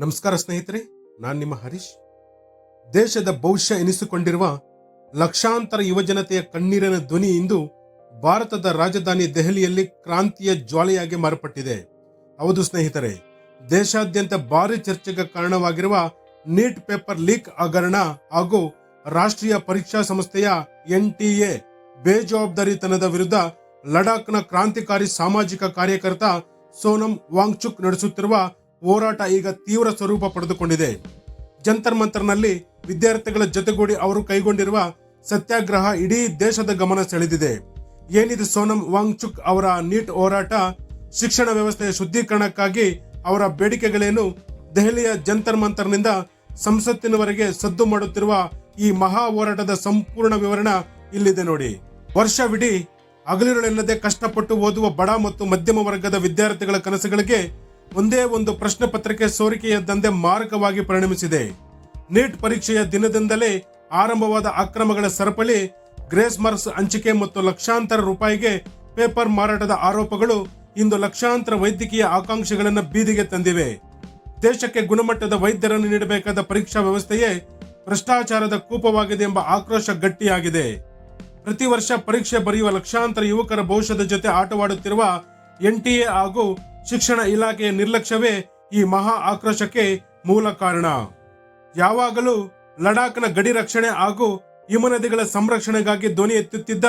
ನಮಸ್ಕಾರ ಸ್ನೇಹಿತರೆ, ನಾನು ನಿಮ್ಮ ಹರೀಶ್. ದೇಶದ ಭವಿಷ್ಯ ಎನಿಸಿಕೊಂಡಿರುವ ಲಕ್ಷಾಂತರ ಯುವಜನತೆಯ ಕಣ್ಣೀರಿನ ಧ್ವನಿ ಇಂದು ಭಾರತದ ರಾಜಧಾನಿ ದೆಹಲಿಯಲ್ಲಿ ಕ್ರಾಂತಿಯ ಜ್ವಾಲೆಯಾಗಿ ಮಾರ್ಪಟ್ಟಿದೆ. ಹೌದು ಸ್ನೇಹಿತರೆ, ದೇಶಾದ್ಯಂತ ಭಾರಿ ಚರ್ಚೆಗೆ ಕಾರಣವಾಗಿರುವ ನೀಟ್ ಪೇಪರ್ ಲೀಕ್ ಹಗರಣ ಹಾಗೂ ರಾಷ್ಟ್ರೀಯ ಪರೀಕ್ಷಾ ಸಂಸ್ಥೆಯ NTA ಬೇಜವಾಬ್ದಾರಿತನದ ವಿರುದ್ಧ ಲಡಾಖ್ನ ಕ್ರಾಂತಿಕಾರಿ ಸಾಮಾಜಿಕ ಕಾರ್ಯಕರ್ತ ಸೋನಂ ವಾಂಗ್ಚುಕ್ ನಡೆಸುತ್ತಿರುವ ಹೋರಾಟ ಈಗ ತೀವ್ರ ಸ್ವರೂಪ ಪಡೆದುಕೊಂಡಿದೆ. ಜಂತರ್ ಮಂತರ್ನಲ್ಲಿ ವಿದ್ಯಾರ್ಥಿಗಳ ಜೊತೆಗೂಡಿ ಅವರು ಕೈಗೊಂಡಿರುವ ಸತ್ಯಾಗ್ರಹ ಇಡೀ ದೇಶದ ಗಮನ ಸೆಳೆದಿದೆ. ಏನಿದು ಸೋನಂ ವಾಂಗ್ಚುಕ್ ಅವರ ನೀಟ್ ಹೋರಾಟ? ಶಿಕ್ಷಣ ವ್ಯವಸ್ಥೆಯ ಶುದ್ಧೀಕರಣಕ್ಕಾಗಿ ಅವರ ಬೇಡಿಕೆಗಳೇನು? ದೆಹಲಿಯ ಜಂತರ್ ಮಂತರ್ನಿಂದ ಸಂಸತ್ತಿನವರೆಗೆ ಸದ್ದು ಮಾಡುತ್ತಿರುವ ಈ ಮಹಾ ಹೋರಾಟದ ಸಂಪೂರ್ಣ ವಿವರಣ ಇಲ್ಲಿದೆ ನೋಡಿ. ವರ್ಷವಿಡೀ ಹಗಲಿರುಳೆನ್ನದೆ ಕಷ್ಟಪಟ್ಟು ಓದುವ ಬಡ ಮತ್ತು ಮಧ್ಯಮ ವರ್ಗದ ವಿದ್ಯಾರ್ಥಿಗಳ ಕನಸುಗಳಿಗೆ ಒಂದೇ ಒಂದು ಪ್ರಶ್ನೆ ಪತ್ರಿಕೆ ಸೋರಿಕೆಯ ದಂಧೆ ಮಾರಕವಾಗಿ ಪರಿಣಮಿಸಿದೆ. ನೀಟ್ ಪರೀಕ್ಷೆಯ ದಿನದಿಂದಲೇ ಆರಂಭವಾದ ಅಕ್ರಮಗಳ ಸರಪಳಿ, ಗ್ರೇಸ್ ಮಾರ್ಕ್ಸ್ ಹಂಚಿಕೆ ಮತ್ತು ಲಕ್ಷಾಂತರ ರೂಪಾಯಿಗೆ ಪೇಪರ್ ಮಾರಾಟದ ಆರೋಪಗಳು ಇಂದು ಲಕ್ಷಾಂತರ ವೈದ್ಯಕೀಯ ಆಕಾಂಕ್ಷೆಗಳನ್ನು ಬೀದಿಗೆ ತಂದಿವೆ. ದೇಶಕ್ಕೆ ಗುಣಮಟ್ಟದ ವೈದ್ಯರನ್ನು ನೀಡಬೇಕಾದ ಪರೀಕ್ಷಾ ವ್ಯವಸ್ಥೆಯೇ ಭ್ರಷ್ಟಾಚಾರದ ಕೂಪವಾಗಿದೆ ಎಂಬ ಆಕ್ರೋಶ ಗಟ್ಟಿಯಾಗಿದೆ. ಪ್ರತಿ ವರ್ಷ ಪರೀಕ್ಷೆ ಬರೆಯುವ ಲಕ್ಷಾಂತರ ಯುವಕರ ಭವಿಷ್ಯದ ಜೊತೆ ಆಟವಾಡುತ್ತಿರುವ NTA ಹಾಗೂ ಶಿಕ್ಷಣ ಇಲಾಖೆಯ ನಿರ್ಲಕ್ಷ್ಯವೇ ಈ ಮಹಾ ಆಕ್ರೋಶಕ್ಕೆ ಮೂಲ ಕಾರಣ. ಯಾವಾಗಲೂ ಲಡಾಖ್ನ ಗಡಿ ರಕ್ಷಣೆ ಹಾಗೂ ಹಿಮನದಿಗಳ ಸಂರಕ್ಷಣೆಗಾಗಿ ಧ್ವನಿ ಎತ್ತುತ್ತಿದ್ದ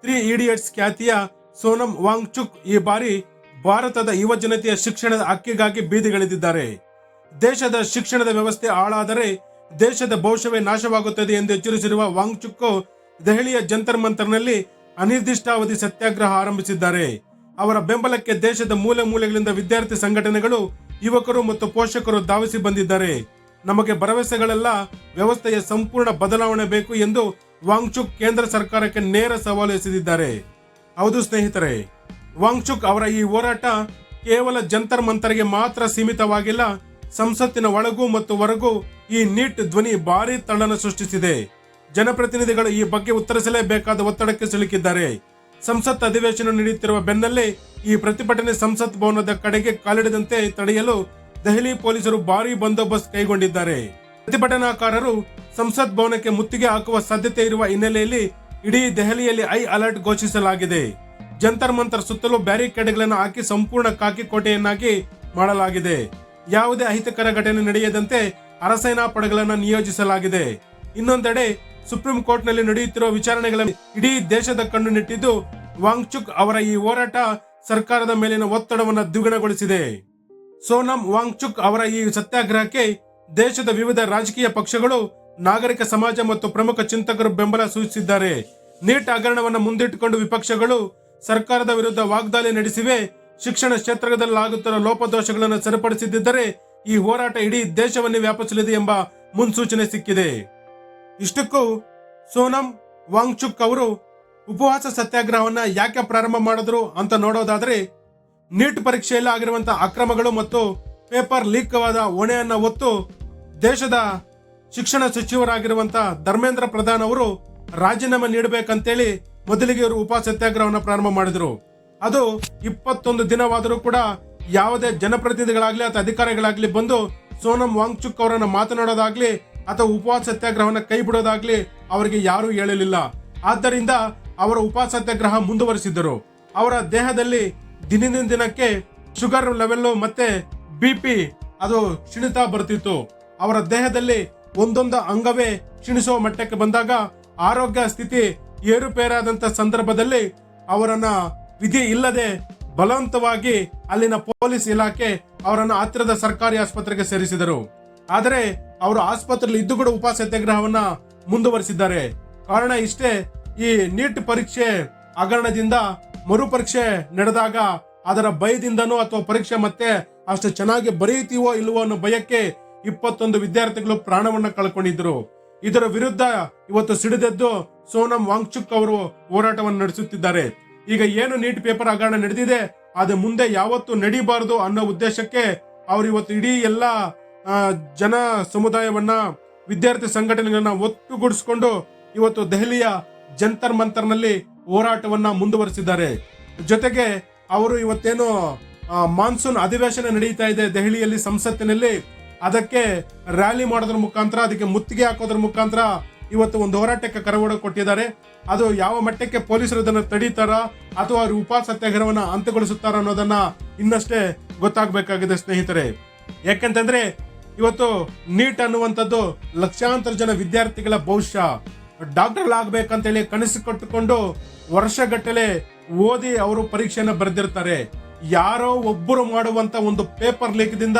3 ಇಡಿಯಟ್ಸ್ ಖ್ಯಾತಿಯ ಸೋನಂ ವಾಂಗ್ಚುಕ್ ಈ ಬಾರಿ ಭಾರತದ ಯುವ ಜನತೆಯ ಶಿಕ್ಷಣದ ಹಕ್ಕಿಗಾಗಿ ಬೀದಿಗಿಳಿದಿದ್ದಾರೆ. ದೇಶದ ಶಿಕ್ಷಣದ ವ್ಯವಸ್ಥೆ ಹಾಳಾದರೆ ದೇಶದ ಭವಿಷ್ಯವೇ ನಾಶವಾಗುತ್ತದೆ ಎಂದು ಎಚ್ಚರಿಸಿರುವ ವಾಂಗ್ಚುಕ್ ದೆಹಲಿಯ ಜಂತರ್ ಮಂತರ್ನಲ್ಲಿ ಅನಿರ್ದಿಷ್ಟಾವಧಿ ಸತ್ಯಾಗ್ರಹ ಆರಂಭಿಸಿದ್ದಾರೆ. ಅವರ ಬೆಂಬಲಕ್ಕೆ ದೇಶದ ಮೂಲೆ ಮೂಲೆಗಳಿಂದ ವಿದ್ಯಾರ್ಥಿ ಸಂಘಟನೆಗಳು, ಯುವಕರು ಮತ್ತು ಪೋಷಕರು ಧಾವಿಸಿ ಬಂದಿದ್ದಾರೆ. ನಮಗೆ ಭರವಸೆಗಳೆಲ್ಲ ವ್ಯವಸ್ಥೆಯ ಸಂಪೂರ್ಣ ಬದಲಾವಣೆ ಬೇಕು ಎಂದು ವಾಂಗ್ಚುಕ್ ಕೇಂದ್ರ ಸರ್ಕಾರಕ್ಕೆ ನೇರ ಸವಾಲು ಎಸೆದಿದ್ದಾರೆ. ಹೌದು ಸ್ನೇಹಿತರೆ, ವಾಂಗ್ಚುಕ್ ಅವರ ಈ ಹೋರಾಟ ಕೇವಲ ಜಂತರ್ ಮಂತರ್ಗೆ ಮಾತ್ರ ಸೀಮಿತವಾಗಿಲ್ಲ. ಸಂಸತ್ತಿನ ಒಳಗೂ ಮತ್ತು ಹೊರಗೂ ಈ ನೀಟ್ ಧ್ವನಿ ಭಾರೀ ತಳ್ಳನ ಸೃಷ್ಟಿಸಿದೆ. ಜನಪ್ರತಿನಿಧಿಗಳು ಈ ಬಗ್ಗೆ ಉತ್ತರಿಸಲೇಬೇಕಾದ ಒತ್ತಡಕ್ಕೆ ಸಿಲುಕಿದ್ದಾರೆ. ಸಂಸತ್ ಅಧಿವೇಶನ ನಡೆಯುತ್ತಿರುವ ಬೆನ್ನಲ್ಲೇ ಈ ಪ್ರತಿಭಟನೆ ಸಂಸತ್ ಭವನದ ಕಡೆಗೆ ಕಾಲಿಡದಂತೆ ತಡೆಯಲು ದೆಹಲಿ ಪೊಲೀಸರು ಭಾರೀ ಬಂದೋಬಸ್ತ್ ಕೈಗೊಂಡಿದ್ದಾರೆ. ಪ್ರತಿಭಟನಾಕಾರರು ಸಂಸತ್ ಭವನಕ್ಕೆ ಮುತ್ತಿಗೆ ಹಾಕುವ ಸಾಧ್ಯತೆ ಇರುವ ಹಿನ್ನೆಲೆಯಲ್ಲಿ ಇಡೀ ದೆಹಲಿಯಲ್ಲಿ ಹೈ ಅಲರ್ಟ್ ಘೋಷಿಸಲಾಗಿದೆ. ಜಂತರ್ ಮಂತರ್ ಸುತ್ತಲೂ ಬ್ಯಾರಿಕೇಡ್ಗಳನ್ನು ಹಾಕಿ ಸಂಪೂರ್ಣ ಕಾಕಿ ಕೋಟೆಯನ್ನಾಗಿ ಮಾಡಲಾಗಿದೆ. ಯಾವುದೇ ಅಹಿತಕರ ಘಟನೆ ನಡೆಯದಂತೆ ಅರಸೇನಾ ಪಡೆಗಳನ್ನು ನಿಯೋಜಿಸಲಾಗಿದೆ. ಇನ್ನೊಂದೆಡೆ ಸುಪ್ರೀಂ ಕೋರ್ಟ್ ನಲ್ಲಿ ನಡೆಯುತ್ತಿರುವ ವಿಚಾರಣೆಗಳಲ್ಲಿ ಇಡೀ ದೇಶದ ಕಣ್ಣು ನೆಟ್ಟಿದ್ದು ವಾಂಗ್ಚುಕ್ ಅವರ ಈ ಹೋರಾಟ ಸರ್ಕಾರದ ಮೇಲಿನ ಒತ್ತಡವನ್ನು ದ್ವಿಗುಣಗೊಳಿಸಿದೆ. ಸೋನಂ ವಾಂಗ್ಚುಕ್ ಅವರ ಈ ಸತ್ಯಾಗ್ರಹಕ್ಕೆ ದೇಶದ ವಿವಿಧ ರಾಜಕೀಯ ಪಕ್ಷಗಳು, ನಾಗರಿಕ ಸಮಾಜ ಮತ್ತು ಪ್ರಮುಖ ಚಿಂತಕರು ಬೆಂಬಲ ಸೂಚಿಸಿದ್ದಾರೆ. ನೀಟ್ ಹಗರಣವನ್ನು ಮುಂದಿಟ್ಟುಕೊಂಡು ವಿಪಕ್ಷಗಳು ಸರ್ಕಾರದ ವಿರುದ್ಧ ವಾಗ್ದಾಳಿ ನಡೆಸಿವೆ. ಶಿಕ್ಷಣ ಕ್ಷೇತ್ರದಲ್ಲಾಗುತ್ತಿರುವ ಲೋಪದೋಷಗಳನ್ನು ಸರಿಪಡಿಸದಿದ್ದರೆ ಈ ಹೋರಾಟ ಇಡೀ ದೇಶವನ್ನೇ ವ್ಯಾಪಿಸಲಿದೆ ಎಂಬ ಮುನ್ಸೂಚನೆ ಸಿಕ್ಕಿದೆ. ಇಷ್ಟಕ್ಕೂ ಸೋನಂ ವಾಂಗ್ಚುಕ್ ಅವರು ಉಪವಾಸ ಸತ್ಯಾಗ್ರಹವನ್ನ ಯಾಕೆ ಪ್ರಾರಂಭ ಮಾಡಿದ್ರು ಅಂತ ನೋಡೋದಾದ್ರೆ, ನೀಟ್ ಪರೀಕ್ಷೆಯಲ್ಲಿ ಆಗಿರುವಂತಹ ಅಕ್ರಮಗಳು ಮತ್ತು ಪೇಪರ್ ಲೀಕ್ ಆದ ಹೊಣೆಯನ್ನ ಹೊತ್ತು ದೇಶದ ಶಿಕ್ಷಣ ಸಚಿವರಾಗಿರುವಂತಹ ಧರ್ಮೇಂದ್ರ ಪ್ರಧಾನ್ ಅವರು ರಾಜೀನಾಮೆ ನೀಡಬೇಕಂತೇಳಿ ಮೊದಲಿಗೆ ಇವರು ಉಪವಾಸ ಸತ್ಯಾಗ್ರಹವನ್ನ ಪ್ರಾರಂಭ ಮಾಡಿದ್ರು. ಅದು 21 ದಿನವಾದರೂ ಕೂಡ ಯಾವುದೇ ಜನಪ್ರತಿನಿಧಿಗಳಾಗ್ಲಿ ಅಥವಾ ಅಧಿಕಾರಿಗಳಾಗ್ಲಿ ಬಂದು ಸೋನಂ ವಾಂಗ್ಚುಕ್ ಅವರನ್ನ ಮಾತನಾಡೋದಾಗ್ಲಿ ಅಥವಾ ಉಪವಾಸ ಸತ್ಯಾಗ್ರಹವನ್ನ ಕೈ ಬಿಡೋದಾಗ್ಲಿ ಅವರಿಗೆ ಯಾರೂ ಹೇಳಲಿಲ್ಲ. ಆದ್ದರಿಂದ ಅವರ ಉಪವಾಸ ಸತ್ಯಾಗ್ರಹ ಮುಂದುವರಿಸಿದ್ದರು. ಅವರ ದೇಹದಲ್ಲಿ ದಿನದಿಂದ ದಿನಕ್ಕೆ ಶುಗರ್ ಲೆವೆಲ್ ಮತ್ತೆ BP ಅದು ಕ್ಷೀಣಿತಾ ಬರ್ತಿತ್ತು. ಅವರ ದೇಹದಲ್ಲಿ ಒಂದೊಂದು ಅಂಗವೇ ಕ್ಷೀಣಿಸುವ ಮಟ್ಟಕ್ಕೆ ಬಂದಾಗ ಆರೋಗ್ಯ ಸ್ಥಿತಿ ಏರುಪೇರಾದಂತ ಸಂದರ್ಭದಲ್ಲಿ ಅವರನ್ನ ವಿಧಿ ಇಲ್ಲದೆ ಬಲವಂತವಾಗಿ ಅಲ್ಲಿನ ಪೊಲೀಸ್ ಇಲಾಖೆ ಅವರನ್ನು ಹತ್ತಿರದ ಸರ್ಕಾರಿ ಆಸ್ಪತ್ರೆಗೆ ಸೇರಿಸಿದರು. ಆದರೆ ಅವರು ಆಸ್ಪತ್ರೆಯಲ್ಲಿ ಇದ್ದು ಕೂಡ ಉಪವಾಸ ಸತ್ಯಾಗ್ರಹವನ್ನ ಮುಂದುವರಿಸಿದ್ದಾರೆ. ಕಾರಣ ಇಷ್ಟೇ, ಈ ನೀಟ್ ಪರೀಕ್ಷೆ ಹಗರಣದಿಂದ ಮರುಪರೀಕ್ಷೆ ನಡೆದಾಗ ಅದರ ಭಯದಿಂದನೋ ಅಥವಾ ಪರೀಕ್ಷೆ ಮತ್ತೆ ಅಷ್ಟು ಚೆನ್ನಾಗಿ ಬರೆಯುತ್ತೀವೋ ಇಲ್ವೋ ಅನ್ನೋ ಭಯಕ್ಕೆ 21 ವಿದ್ಯಾರ್ಥಿಗಳು ಪ್ರಾಣವನ್ನ ಕಳ್ಕೊಂಡಿದ್ರು. ಇದರ ವಿರುದ್ಧ ಇವತ್ತು ಸಿಡಿದೆದ್ದು ಸೋನಂ ವಾಂಗ್ಚುಕ್ ಅವರು ಹೋರಾಟವನ್ನು ನಡೆಸುತ್ತಿದ್ದಾರೆ. ಈಗ ಏನು ನೀಟ್ ಪೇಪರ್ ಹಗರಣ ನಡೆದಿದೆ ಅದು ಮುಂದೆ ಯಾವತ್ತೂ ನಡೀಬಾರದು ಅನ್ನೋ ಉದ್ದೇಶಕ್ಕೆ ಅವರು ಇವತ್ತು ಇಡೀ ಎಲ್ಲ ಜನ ಸಮುದಾಯವನ್ನ, ವಿದ್ಯಾರ್ಥಿ ಸಂಘಟನೆಗಳನ್ನ ಒಟ್ಟುಗೂಡಿಸಿಕೊಂಡು ಇವತ್ತು ದೆಹಲಿಯ ಜಂತರ್ ಮಂತರ್ನಲ್ಲಿ ಹೋರಾಟವನ್ನ ಮುಂದುವರಿಸಿದ್ದಾರೆ. ಜೊತೆಗೆ ಅವರು ಇವತ್ತೇನು ಮಾನ್ಸೂನ್ ಅಧಿವೇಶನ ನಡೀತಾ ಇದೆ ದೆಹಲಿಯಲ್ಲಿ ಸಂಸತ್ತಿನಲ್ಲಿ, ಅದಕ್ಕೆ ರ್ಯಾಲಿ ಮಾಡೋದ್ರ ಮುಖಾಂತರ, ಅದಕ್ಕೆ ಮುತ್ತಿಗೆ ಹಾಕೋದ್ರ ಮುಖಾಂತರ ಇವತ್ತು ಒಂದು ಹೋರಾಟಕ್ಕೆ ಕರೆಗೊಡ ಕೊಟ್ಟಿದ್ದಾರೆ. ಅದು ಯಾವ ಮಟ್ಟಕ್ಕೆ ಪೊಲೀಸರು ಅದನ್ನು ತಡೀತಾರ ಅಥವಾ ಅವರು ಉಪವಾಸ ಸತ್ಯಾಗ್ರಹವನ್ನ ಅಂತ್ಯಗೊಳಿಸುತ್ತಾರ ಅನ್ನೋದನ್ನ ಇನ್ನಷ್ಟೇ ಗೊತ್ತಾಗಬೇಕಾಗಿದೆ ಸ್ನೇಹಿತರೆ. ಯಾಕೆಂತಂದ್ರೆ ಇವತ್ತು ನೀಟ್ ಅನ್ನುವಂಥದ್ದು ಲಕ್ಷಾಂತರ ಜನ ವಿದ್ಯಾರ್ಥಿಗಳ ಭವಿಷ್ಯ. ಡಾಕ್ಟರ್ ಆಗ್ಬೇಕಂತೇಳಿ ಕನಸು ಕಟ್ಟಿಕೊಂಡು ವರ್ಷಗಟ್ಟಲೆ ಓದಿ ಅವರು ಪರೀಕ್ಷೆಯನ್ನ ಬರೆದಿರ್ತಾರೆ. ಯಾರೋ ಒಬ್ಬರು ಮಾಡುವಂತ ಒಂದು ಪೇಪರ್ ಲೀಕ್ದಿಂದ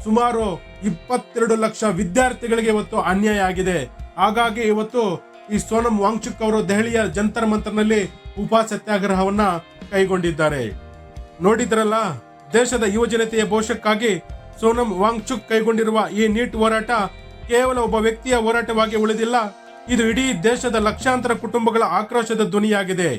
ಸುಮಾರು 22 ಲಕ್ಷ ವಿದ್ಯಾರ್ಥಿಗಳಿಗೆ ಇವತ್ತು ಅನ್ಯಾಯ ಆಗಿದೆ. ಹಾಗಾಗಿ ಇವತ್ತು ಈ ಸೋನಮ್ ವಾಂಗ್ಚುಕ್ ಅವರು ದೆಹಲಿಯ ಜಂತರ್ ಮಂತರ್ನಲ್ಲಿ ಉಪವಾಸ ಸತ್ಯಾಗ್ರಹವನ್ನ ಕೈಗೊಂಡಿದ್ದಾರೆ. ನೋಡಿದ್ರಲ್ಲ, ದೇಶದ ಯುವ ಜನತೆಯ ಭವಿಷ್ಯಕ್ಕಾಗಿ ಸೋನಮ್ ವಾಂಗ್ಚುಕ್ ಕೈಗೊಂಡಿರುವ ಈ ನೀಟ್ ಹೋರಾಟ ಕೇವಲ ಒಬ್ಬ ವ್ಯಕ್ತಿಯ ಹೋರಾಟವಾಗಿ ಉಳಿದಿಲ್ಲ, ಇದು ಇಡೀ ದೇಶದ ಲಕ್ಷಾಂತರ ಕುಟುಂಬಗಳ ಆಕ್ರೋಶದ ಧ್ವನಿಯಾಗಿದೆ.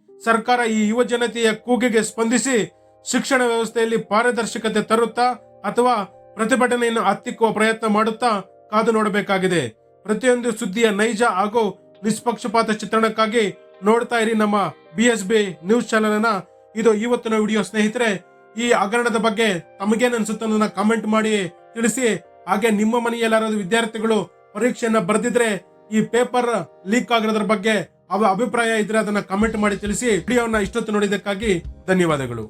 ಸರ್ಕಾರ ಈ ಯುವ ಜನತೆಯ ಕೂಗಿಗೆ ಸ್ಪಂದಿಸಿ ಶಿಕ್ಷಣ ವ್ಯವಸ್ಥೆಯಲ್ಲಿ ಪಾರದರ್ಶಕತೆ ತರುತ್ತಾ ಅಥವಾ ಪ್ರತಿಭಟನೆಯನ್ನು ಹತ್ತಿಕ್ಕುವ ಪ್ರಯತ್ನ ಮಾಡುತ್ತಾ ಕಾದು ನೋಡಬೇಕಾಗಿದೆ. ಪ್ರತಿಯೊಂದು ಸುದ್ದಿಯ ನೈಜ ಹಾಗೂ ನಿಷ್ಪಕ್ಷಪಾತ ಚಿತ್ರಣಕ್ಕಾಗಿ ನೋಡ್ತಾ ಇರಿ ನಮ್ಮ BSB ನ್ಯೂಸ್ ಚಾನೆಲ್ ಅನ್ನ. ಇದು ಇವತ್ತಿನ ವಿಡಿಯೋ ಸ್ನೇಹಿತರೆ. ಈ ಹಗರಣದ ಬಗ್ಗೆ ತಮಗೇನು ಅನ್ಸುತ್ತೆ ಅನ್ನೋದನ್ನ ಕಾಮೆಂಟ್ ಮಾಡಿ ತಿಳಿಸಿ. ಹಾಗೆ ನಿಮ್ಮ ಮನೆಯಲ್ಲಿ ವಿದ್ಯಾರ್ಥಿಗಳು ಪರೀಕ್ಷೆಯನ್ನ ಬರೆದಿದ್ರೆ ಈ ಪೇಪರ್ ಲೀಕ್ ಆಗಿರೋದ್ರ ಬಗ್ಗೆ ಅವರ ಅಭಿಪ್ರಾಯ ಇದ್ರೆ ಅದನ್ನ ಕಮೆಂಟ್ ಮಾಡಿ ತಿಳಿಸಿ. ವಿಡಿಯೋನ ಇಷ್ಟೊತ್ತು ನೋಡಿದ್ದಕ್ಕಾಗಿ ಧನ್ಯವಾದಗಳು.